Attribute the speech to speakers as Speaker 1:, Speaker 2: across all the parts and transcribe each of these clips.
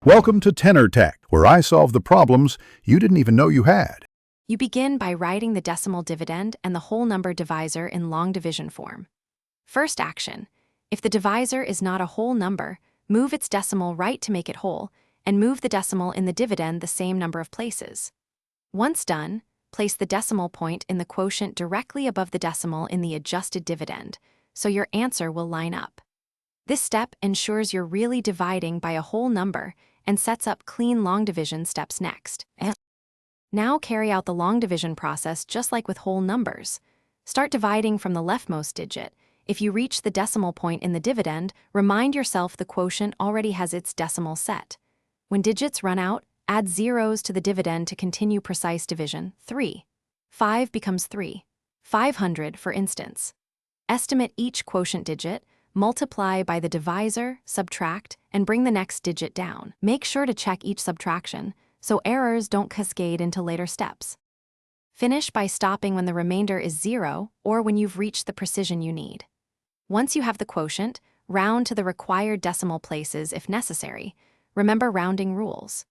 Speaker 1: Welcome to Tenor Tech, where I solve the problems you didn't even know you had.
Speaker 2: You begin by writing the decimal dividend and the whole number divisor in long division form. First action: if the divisor is not a whole number, move its decimal right to make it whole, and move the decimal in the dividend the same number of places. Once done, place the decimal point in the quotient directly above the decimal in the adjusted dividend, so your answer will line up. This step ensures you're really dividing by a whole number and sets up clean long division steps next. Now carry out the long division process just like with whole numbers. Start dividing from the leftmost digit. If you reach the decimal point in the dividend, remind yourself the quotient already has its decimal set. When digits run out, add zeros to the dividend to continue precise division. 3. 5 becomes 3. 500, for instance. Estimate each quotient digit, multiply by the divisor, subtract, and bring the next digit down. Make sure to check each subtraction, so errors don't cascade into later steps. Finish by stopping when the remainder is 0 or when you've reached the precision you need. Once you have the quotient, round to the required decimal places if necessary. Remember rounding rules.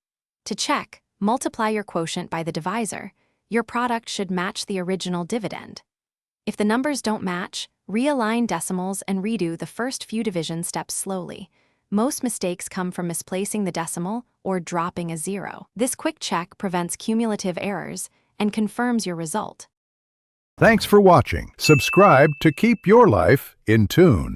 Speaker 2: To check, multiply your quotient by the divisor. Your product should match the original dividend. If the numbers don't match, realign decimals and redo the first few division steps slowly. Most mistakes come from misplacing the decimal or dropping a zero. This quick check prevents cumulative errors and confirms your result.
Speaker 1: Thanks for watching. Subscribe to keep your life in tune.